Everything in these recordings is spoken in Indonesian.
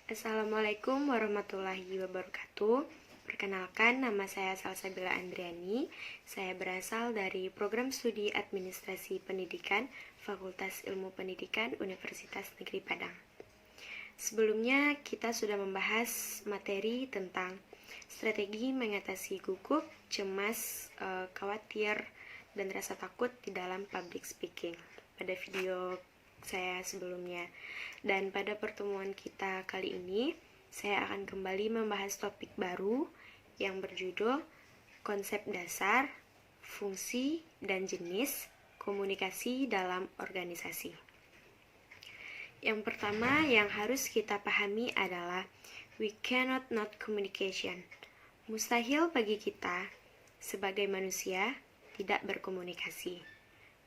Assalamualaikum warahmatullahi wabarakatuh. Perkenalkan, nama saya Salsabila Andriani. Saya berasal dari Program Studi Administrasi Pendidikan, Fakultas Ilmu Pendidikan, Universitas Negeri Padang. Sebelumnya, kita sudah membahas materi tentang strategi mengatasi gugup, cemas, khawatir, dan rasa takut di dalam public speaking pada video saya sebelumnya. Dan pada pertemuan kita kali ini, saya akan kembali membahas topik baru yang berjudul konsep dasar, fungsi, dan jenis komunikasi dalam organisasi. Yang pertama yang harus kita pahami adalah we cannot not communication. Mustahil bagi kita sebagai manusia tidak berkomunikasi.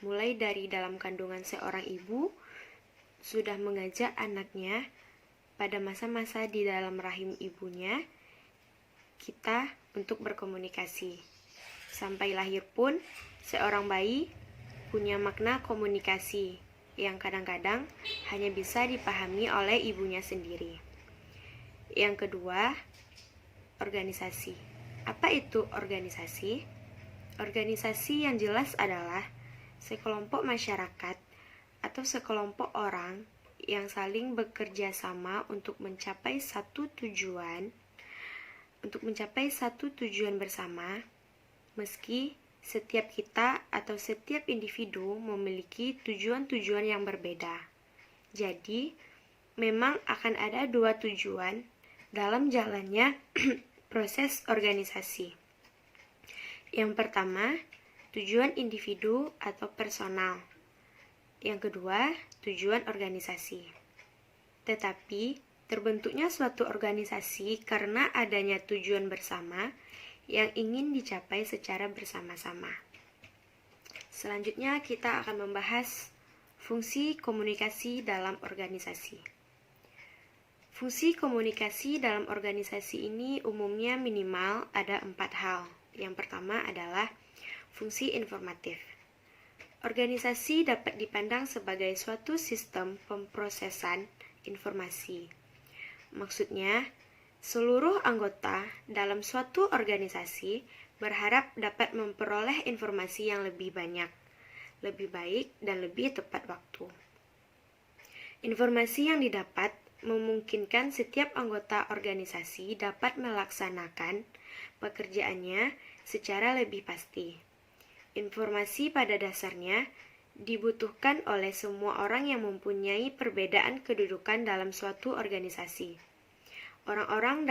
Mulai dari dalam kandungan seorang ibu sudah mengajak anaknya pada masa-masa di dalam rahim ibunya kita untuk berkomunikasi. Sampai lahir pun seorang bayi punya makna komunikasi yang kadang-kadang hanya bisa dipahami oleh ibunya sendiri. Yang kedua, organisasi. Apa itu organisasi? Organisasi yang jelas adalah sekelompok masyarakat atau sekelompok orang yang saling bekerja sama untuk mencapai satu tujuan bersama, meski setiap kita atau setiap individu memiliki tujuan-tujuan yang berbeda. Jadi, memang akan ada dua tujuan dalam jalannya proses organisasi. Yang pertama, tujuan individu atau personal. Yang kedua, tujuan organisasi. Tetapi, terbentuknya suatu organisasi karena adanya tujuan bersama yang ingin dicapai secara bersama-sama. Selanjutnya, kita akan membahas fungsi komunikasi dalam organisasi. Fungsi komunikasi dalam organisasi ini umumnya minimal ada 4 hal. Yang pertama adalah fungsi informatif. Organisasi dapat dipandang sebagai suatu sistem pemrosesan informasi. Maksudnya, seluruh anggota dalam suatu organisasi berharap dapat memperoleh informasi yang lebih banyak, lebih baik, dan lebih tepat waktu. Informasi yang didapat memungkinkan setiap anggota organisasi dapat melaksanakan pekerjaannya secara lebih pasti. Informasi pada dasarnya dibutuhkan oleh semua orang yang mempunyai perbedaan kedudukan dalam suatu organisasi. Orang-orang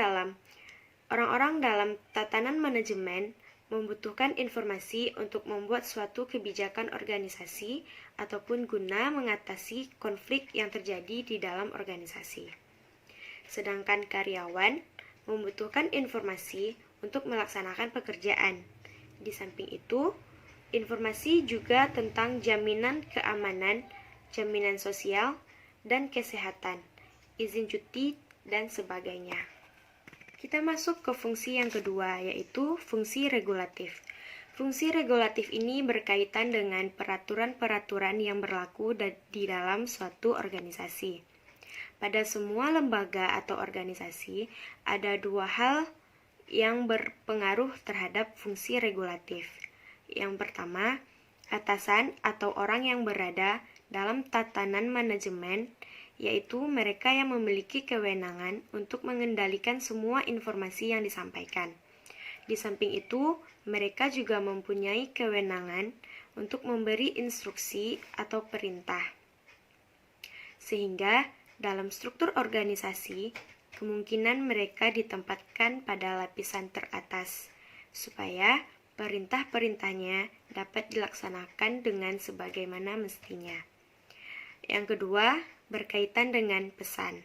dalam tatanan manajemen membutuhkan informasi untuk membuat suatu kebijakan organisasi ataupun guna mengatasi konflik yang terjadi di dalam organisasi. Sedangkan karyawan membutuhkan informasi untuk melaksanakan pekerjaan. Di samping itu, informasi juga tentang jaminan keamanan, jaminan sosial, dan kesehatan, izin cuti, dan sebagainya. Kita masuk ke fungsi yang kedua, yaitu fungsi regulatif. Fungsi regulatif ini berkaitan dengan peraturan-peraturan yang berlaku di dalam suatu organisasi. Pada semua lembaga atau organisasi, ada dua hal yang berpengaruh terhadap fungsi regulatif. Yang pertama, atasan atau orang yang berada dalam tatanan manajemen, yaitu mereka yang memiliki kewenangan untuk mengendalikan semua informasi yang disampaikan. Di samping itu, mereka juga mempunyai kewenangan untuk memberi instruksi atau perintah. Sehingga, dalam struktur organisasi, kemungkinan mereka ditempatkan pada lapisan teratas, supaya perintah-perintahnya dapat dilaksanakan dengan sebagaimana mestinya. Yang kedua, berkaitan dengan pesan.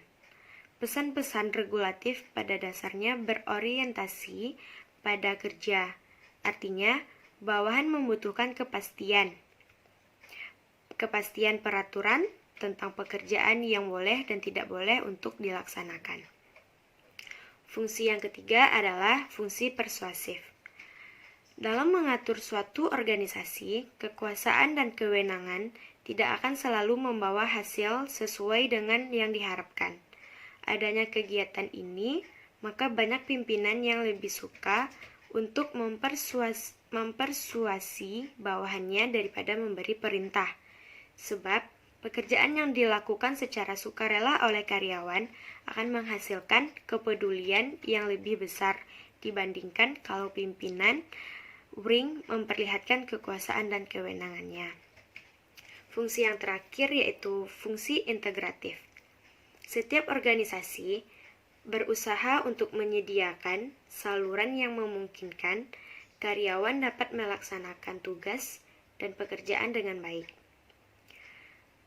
Pesan-pesan regulatif pada dasarnya berorientasi pada kerja. Artinya, bawahan membutuhkan kepastian peraturan tentang pekerjaan yang boleh dan tidak boleh untuk dilaksanakan. Fungsi yang ketiga adalah fungsi persuasif. Dalam mengatur suatu organisasi, kekuasaan dan kewenangan tidak akan selalu membawa hasil sesuai dengan yang diharapkan. adanya kegiatan ini, maka banyak pimpinan yang lebih suka untuk mempersuasi bawahannya daripada memberi perintah. Sebab pekerjaan yang dilakukan secara sukarela oleh karyawan akan menghasilkan kepedulian yang lebih besar dibandingkan kalau pimpinan Wring memperlihatkan kekuasaan dan kewenangannya. Fungsi yang terakhir yaitu fungsi integratif. Setiap organisasi berusaha untuk menyediakan saluran yang memungkinkan karyawan dapat melaksanakan tugas dan pekerjaan dengan baik.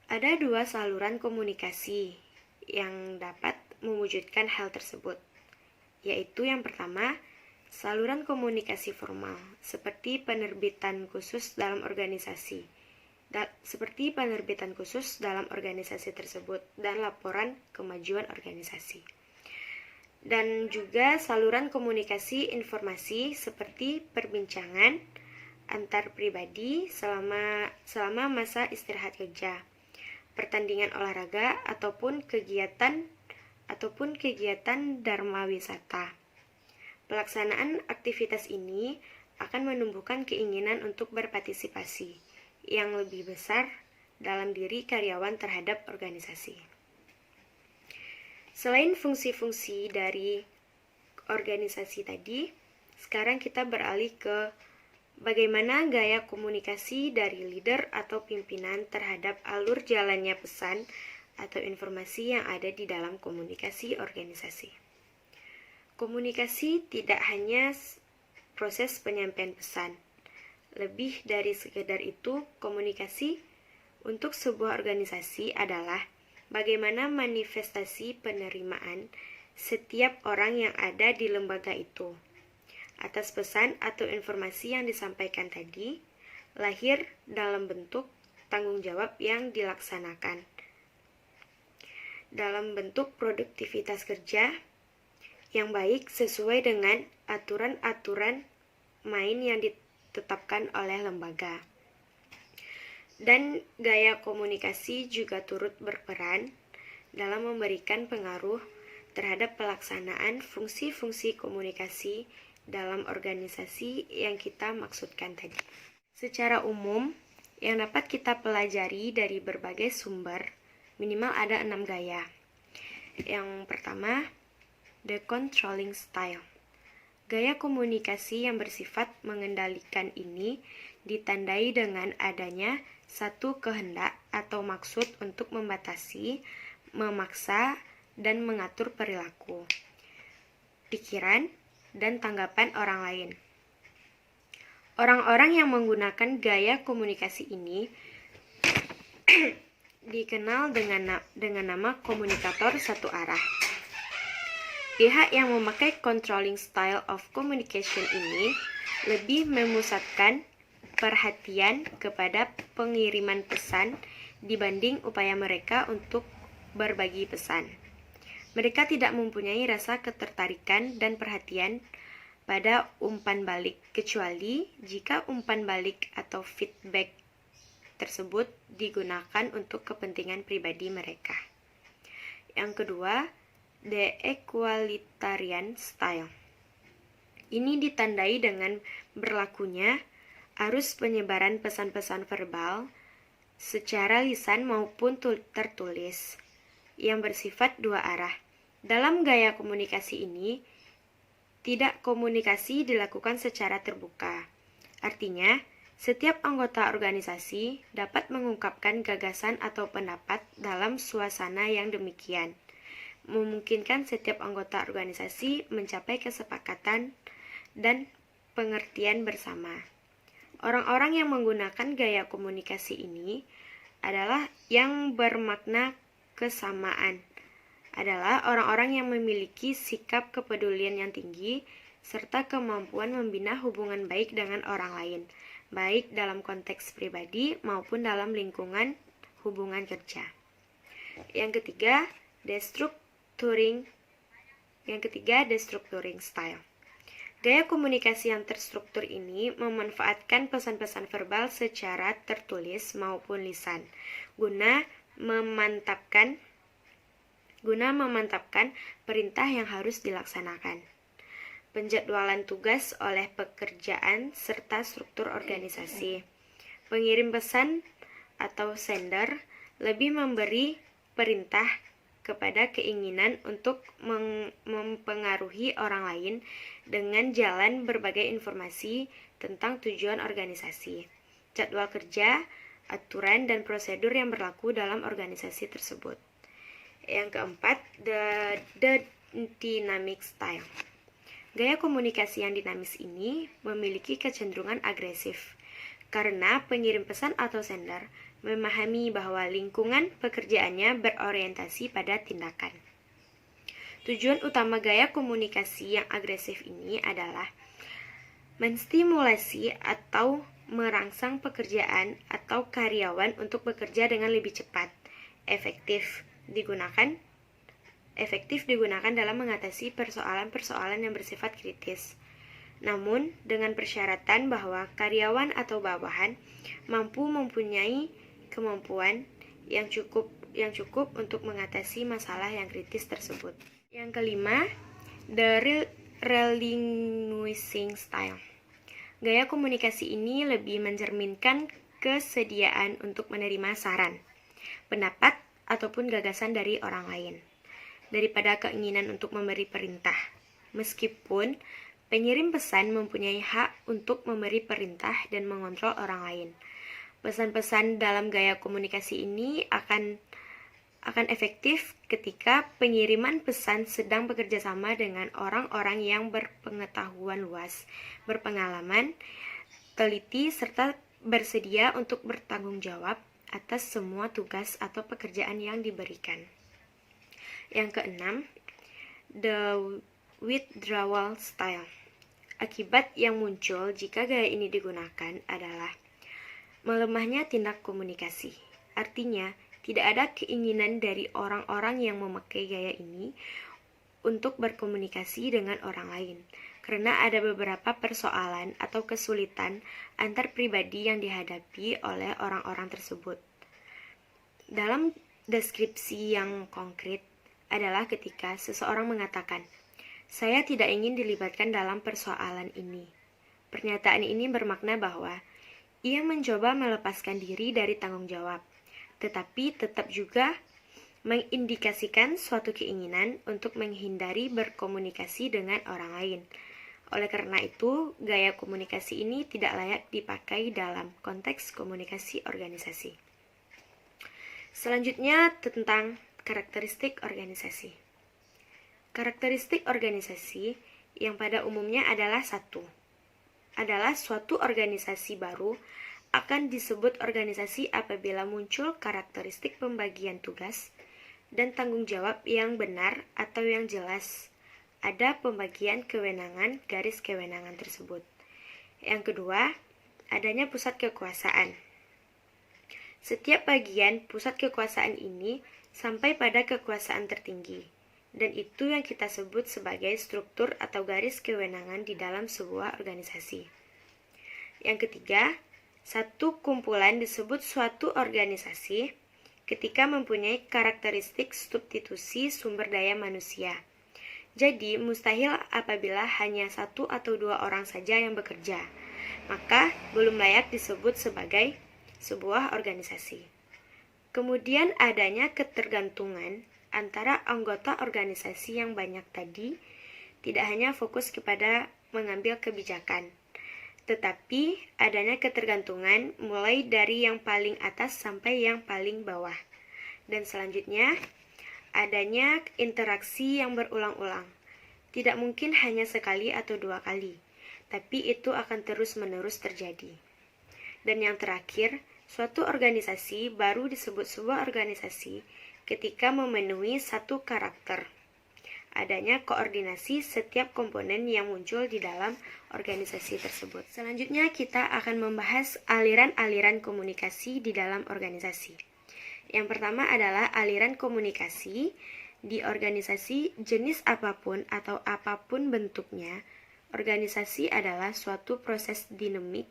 Ada dua saluran komunikasi yang dapat mewujudkan hal tersebut, yaitu yang pertama, saluran komunikasi formal, seperti penerbitan khusus dalam organisasi tersebut dan laporan kemajuan organisasi. Dan juga saluran komunikasi informasi seperti perbincangan antar pribadi selama masa istirahat kerja, pertandingan olahraga ataupun kegiatan dharma wisata. Pelaksanaan aktivitas ini akan menumbuhkan keinginan untuk berpartisipasi yang lebih besar dalam diri karyawan terhadap organisasi. Selain fungsi-fungsi dari organisasi tadi, sekarang kita beralih ke bagaimana gaya komunikasi dari leader atau pimpinan terhadap alur jalannya pesan atau informasi yang ada di dalam komunikasi organisasi. Komunikasi tidak hanya proses penyampaian pesan. Lebih dari sekedar itu, komunikasi untuk sebuah organisasi adalah bagaimana manifestasi penerimaan setiap orang yang ada di lembaga itu atas pesan atau informasi yang disampaikan tadi, lahir dalam bentuk tanggung jawab yang dilaksanakan, dalam bentuk produktivitas kerja yang baik sesuai dengan aturan-aturan main yang ditetapkan oleh lembaga. Dan gaya komunikasi juga turut berperan dalam memberikan pengaruh terhadap pelaksanaan fungsi-fungsi komunikasi dalam organisasi yang kita maksudkan tadi. Secara umum, yang dapat kita pelajari dari berbagai sumber, minimal ada 6 gaya. Yang pertama, the controlling style. Gaya komunikasi yang bersifat mengendalikan ini ditandai dengan adanya satu kehendak atau maksud untuk membatasi, memaksa, dan mengatur perilaku, pikiran, dan tanggapan orang lain. Orang-orang yang menggunakan gaya komunikasi ini dikenal dengan nama komunikator satu arah. Pihak yang memakai controlling style of communication ini lebih memusatkan perhatian kepada pengiriman pesan dibanding upaya mereka untuk berbagi pesan. Mereka tidak mempunyai rasa ketertarikan dan perhatian pada umpan balik, kecuali jika umpan balik atau feedback tersebut digunakan untuk kepentingan pribadi mereka. Yang kedua, the equalitarian style. Ini ditandai dengan berlakunya arus penyebaran pesan-pesan verbal secara lisan maupun tertulis yang bersifat dua arah. Dalam gaya komunikasi ini, tidak komunikasi dilakukan secara terbuka. Artinya, setiap anggota organisasi dapat mengungkapkan gagasan atau pendapat dalam suasana yang demikian, memungkinkan setiap anggota organisasi mencapai kesepakatan dan pengertian bersama. Orang-orang yang menggunakan gaya komunikasi ini adalah yang bermakna kesamaan, adalah orang-orang yang memiliki sikap kepedulian yang tinggi serta kemampuan membina hubungan baik dengan orang lain, baik dalam konteks pribadi maupun dalam lingkungan hubungan kerja. Yang ketiga, destructuring style. Gaya komunikasi yang terstruktur ini memanfaatkan pesan-pesan verbal secara tertulis maupun lisan, guna memantapkan guna memantapkan perintah yang harus dilaksanakan. Penjadwalan tugas oleh pekerjaan serta struktur organisasi. Pengirim pesan atau sender lebih memberi perintah kepada keinginan untuk mempengaruhi orang lain dengan jalan berbagai informasi tentang tujuan organisasi, jadwal kerja, aturan dan prosedur yang berlaku dalam organisasi tersebut. Yang keempat, the dynamic style. Gaya komunikasi yang dinamis ini memiliki kecenderungan agresif karena pengirim pesan atau sender memahami bahwa lingkungan pekerjaannya berorientasi pada tindakan. Tujuan utama gaya komunikasi yang agresif ini adalah menstimulasi atau merangsang pekerjaan atau karyawan untuk bekerja dengan lebih cepat, efektif digunakan dalam mengatasi persoalan-persoalan yang bersifat kritis. Namun, dengan persyaratan bahwa karyawan atau bawahan mampu mempunyai kemampuan yang cukup untuk mengatasi masalah yang kritis tersebut. Yang kelima, the relinquishing style. Gaya komunikasi ini lebih mencerminkan kesediaan untuk menerima saran, pendapat, ataupun gagasan dari orang lain daripada keinginan untuk memberi perintah. Meskipun pengirim pesan mempunyai hak untuk memberi perintah dan mengontrol orang lain. Pesan-pesan dalam gaya komunikasi ini akan efektif ketika pengiriman pesan sedang bekerja sama dengan orang-orang yang berpengetahuan luas, berpengalaman, teliti, serta bersedia untuk bertanggung jawab atas semua tugas atau pekerjaan yang diberikan. Yang keenam, the withdrawal style. Akibat yang muncul jika gaya ini digunakan adalah melemahnya tindak komunikasi. Artinya, tidak ada keinginan dari orang-orang yang memakai gaya ini untuk berkomunikasi dengan orang lain, karena ada beberapa persoalan atau kesulitan antar pribadi yang dihadapi oleh orang-orang tersebut. Dalam deskripsi yang konkret adalah ketika seseorang mengatakan, "Saya tidak ingin dilibatkan dalam persoalan ini." Pernyataan ini bermakna bahwa ia mencoba melepaskan diri dari tanggung jawab, tetapi tetap juga mengindikasikan suatu keinginan untuk menghindari berkomunikasi dengan orang lain. Oleh karena itu, gaya komunikasi ini tidak layak dipakai dalam konteks komunikasi organisasi. Selanjutnya tentang karakteristik organisasi. Karakteristik organisasi yang pada umumnya adalah suatu organisasi baru akan disebut organisasi apabila muncul karakteristik pembagian tugas dan tanggung jawab yang benar atau yang jelas. Ada pembagian kewenangan garis kewenangan tersebut. Yang kedua, adanya pusat kekuasaan. Setiap bagian pusat kekuasaan ini sampai pada kekuasaan tertinggi, dan itu yang kita sebut sebagai struktur atau garis kewenangan di dalam sebuah organisasi. Yang ketiga, satu kumpulan disebut suatu organisasi ketika mempunyai karakteristik substitusi sumber daya manusia. Jadi, mustahil apabila hanya satu atau dua orang saja yang bekerja, maka belum layak disebut sebagai sebuah organisasi. Kemudian adanya ketergantungan antara anggota organisasi yang banyak tadi tidak hanya fokus kepada mengambil kebijakan, tetapi adanya ketergantungan mulai dari yang paling atas sampai yang paling bawah. Dan selanjutnya, adanya interaksi yang berulang-ulang. Tidak mungkin hanya sekali atau dua kali, tapi itu akan terus-menerus terjadi. Dan yang terakhir, suatu organisasi baru disebut sebuah organisasi ketika memenuhi satu karakter. Adanya koordinasi setiap komponen yang muncul di dalam organisasi tersebut. Selanjutnya kita akan membahas aliran-aliran komunikasi di dalam organisasi. Yang pertama adalah aliran komunikasi di organisasi jenis apapun atau apapun bentuknya. Organisasi adalah suatu proses dinamik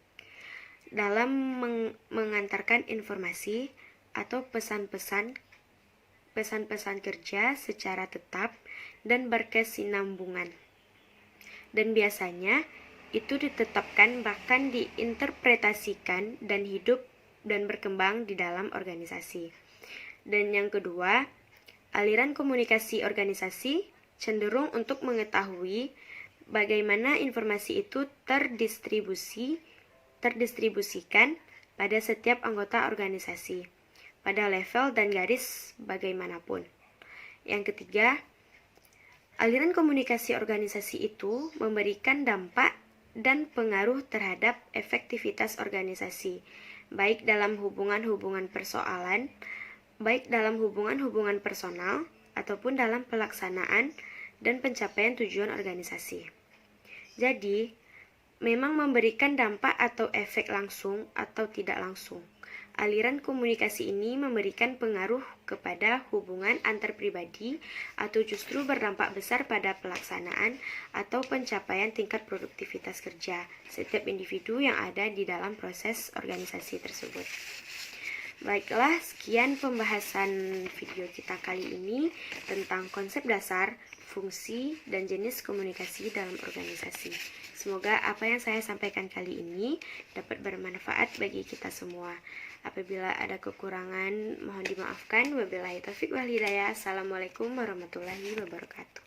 dalam mengantarkan informasi atau pesan-pesan pesan-pesan kerja secara tetap dan berkesinambungan. Dan biasanya itu ditetapkan bahkan diinterpretasikan dan hidup dan berkembang di dalam organisasi. Dan yang kedua, aliran komunikasi organisasi cenderung untuk mengetahui bagaimana informasi itu terdistribusikan pada setiap anggota organisasi, pada level dan garis bagaimanapun. Yang ketiga, aliran komunikasi organisasi itu memberikan dampak dan pengaruh terhadap efektivitas organisasi, baik dalam hubungan-hubungan personal, ataupun dalam pelaksanaan dan pencapaian tujuan organisasi. Jadi, memang memberikan dampak atau efek langsung atau tidak langsung. Aliran komunikasi ini memberikan pengaruh kepada hubungan antar pribadi atau justru berdampak besar pada pelaksanaan atau pencapaian tingkat produktivitas kerja setiap individu yang ada di dalam proses organisasi tersebut. Baiklah, sekian pembahasan video kita kali ini tentang konsep dasar, fungsi, dan jenis komunikasi dalam organisasi. Semoga apa yang saya sampaikan kali ini dapat bermanfaat bagi kita semua. Apabila ada kekurangan, mohon dimaafkan. Wabillahi taufiq wal hidayah. Assalamualaikum warahmatullahi wabarakatuh.